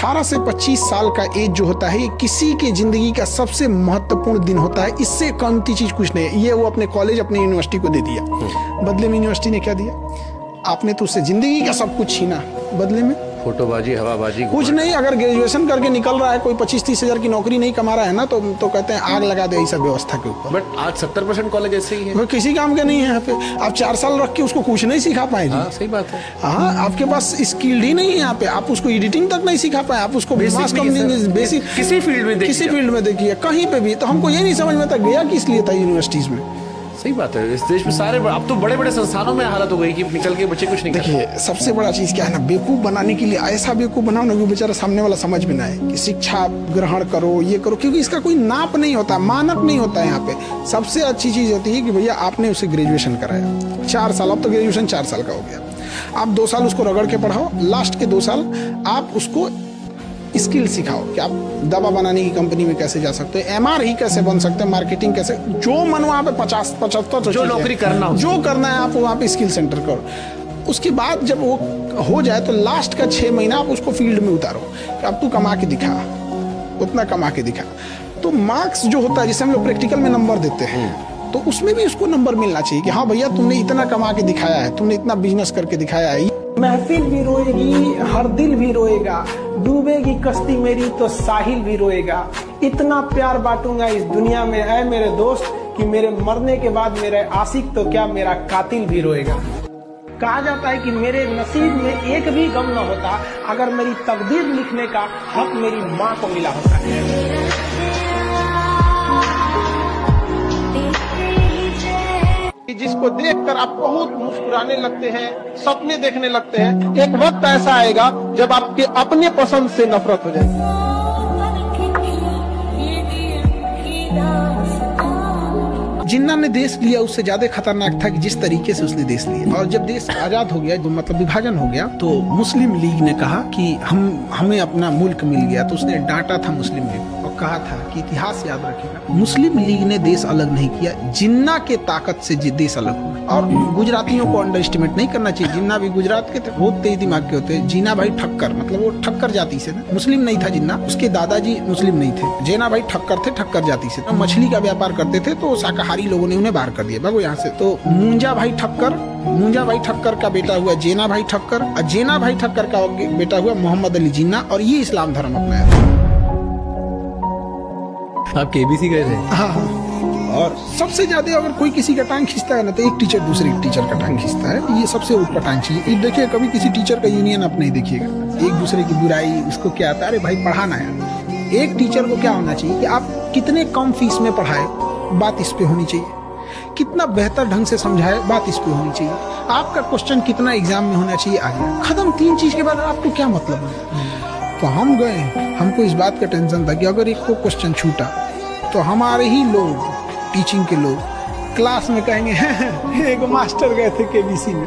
18 से 25 साल का एज जो होता है ये किसी के जिंदगी का सबसे महत्वपूर्ण दिन होता है। इससे कीमती चीज कुछ नहीं है। ये वो अपने कॉलेज अपनी यूनिवर्सिटी को दे दिया, बदले में यूनिवर्सिटी ने क्या दिया? आपने तो उससे जिंदगी का सब कुछ छीना, बदले में फोटोबाजी, हवाबाजी, कुछ नहीं। अगर ग्रेजुएशन करके निकल रहा है कोई 25-30 हजार की नौकरी नहीं कमा रहा है ना, तो कहते हैं आग लगा दे ऐसा व्यवस्था के ऊपर। बट आज 70% कॉलेज ऐसे ही है, वो किसी काम के नहीं है यहाँ पे। आप 4 साल रख के उसको कुछ नहीं सिखा पाए। हाँ, सही बात है। हाँ, आपके पास स्किल्ड ही नहीं है यहाँ पे। आप उसको एडिटिंग तक नहीं सिखा पाए। आप उसको बेसिक किसी फील्ड में देखिए कहीं पे भी। तो हमको ये नहीं समझ में आता गया किस लिए था यूनिवर्सिटीज में। सही बात है। इस देश में सारे अब तो बड़े बड़े संस्थानों में हालत हो गई कि निकल के बच्चे कुछ नहीं करते। देखिए सबसे बड़ा चीज क्या है ना, बेवकूफ बनाने के लिए ऐसा बेवकूफ बनाओ ना कि बेचारा सामने वाला समझ में ना आए कि शिक्षा ग्रहण करो, ये करो, क्योंकि इसका कोई नाप नहीं होता, मानक नहीं होता है यहाँ पे। सबसे अच्छी चीज होती है कि भैया आपने उसे ग्रेजुएशन कराया 4 साल, अब तो ग्रेजुएशन 4 साल का हो गया। आप 2 साल उसको रगड़ के पढ़ाओ, लास्ट के 2 साल आप उसको स्किल सिखाओ कि आप दवा बनाने की कंपनी में कैसे जा सकते हैं, MR कैसे बन सकते हैं, मार्केटिंग कैसे, जो मन वहाँ पे 50-75 जो नौकरी करना हो, जो करना है आप वहाँ पे स्किल सेंटर करो। उसके बाद जब वो हो जाए तो लास्ट का 6 महीना आप उसको फील्ड में उतारो कि अब तू कमा के दिखा, उतना कमा के दिखा। तो मार्क्स जो होता है जिसे हम लोग प्रैक्टिकल में नंबर देते हैं, तो उसमें भी उसको नंबर मिलना चाहिए कि हाँ भैया तुमने इतना कमा के दिखाया है, तुमने इतना बिजनेस करके दिखाया है। महफिल भी रोएगी, हर दिल भी रोएगा, डूबेगी कश्ती मेरी तो साहिल भी रोएगा। इतना प्यार बांटूंगा इस दुनिया में ऐ मेरे दोस्त कि मेरे मरने के बाद मेरे आशिक तो क्या मेरा कातिल भी रोएगा। कहा जाता है कि मेरे नसीब में एक भी गम न होता अगर मेरी तकदीर लिखने का हक मेरी माँ को मिला होता। जिसको देखकर आप बहुत मुस्कुराने लगते हैं, सपने देखने लगते हैं, एक वक्त ऐसा आएगा जब आपके अपने पसंद से नफरत हो जाएगी। जिन्ना ने देश लिया उससे ज्यादा खतरनाक था कि जिस तरीके से उसने देश लिया। और जब देश आजाद हो गया, मतलब विभाजन हो गया, तो मुस्लिम लीग ने कहा कि हमें अपना मुल्क मिल गया। तो उसने डांटा था मुस्लिम लीग और कहा था कि इतिहास याद रखेगा, मुस्लिम लीग ने देश अलग नहीं किया, जिन्ना के ताकत से देश अलग हुआ। और गुजरातियों को अंडर एस्टिमेट नहीं करना चाहिए। जिन्ना भी गुजरात के थे, बहुत तेज दिमाग के होते हैं। जीना भाई ठक्कर, मतलब वो ठक्कर जाति से, मुस्लिम नहीं था जिन्ना, उसके दादाजी मुस्लिम नहीं थे। जेना भाई ठक्कर थे, ठक्कर जाति से। मछली का व्यापार करते थे, तो शाकाहारी लोगों ने उन्हें बाहर कर दिया, भागो यहाँ से। तो मुंजा भाई ठक्कर का बेटा हुआ जेना भाई ठक्कर, और जेना भाई ठक्कर का बेटा हुआ मोहम्मद अली जिन्ना, और ये इस्लाम धर्म अपनाया था। आप KBC गए थे? हाँ। और सबसे ज्यादा अगर कोई किसी का टांग खींचता है ना, तो एक टीचर दूसरे टीचर का टांग खींचता है। ये सबसे ऊपर टांग चाहिए। देखिए कभी किसी टीचर का यूनियन आप नहीं देखिएगा, एक दूसरे की बुराई, उसको क्या आता है, अरे भाई पढ़ाना है। एक टीचर को क्या होना चाहिए कि आप कितने कम फीस में पढ़ाए, बात इस पे होनी चाहिए। कितना बेहतर ढंग से समझाए, बात इस पे होनी चाहिए। आपका क्वेश्चन कितना एग्जाम में होना चाहिए, आगे खत्म। 3 चीज के बाद आपको क्या मतलब है। तो हम गए, हमको इस बात का टेंशन था कि अगर एक को क्वेश्चन छूटा तो हमारे ही लोग, टीचिंग के लोग क्लास में कहेंगे एक मास्टर गए थे KBC में।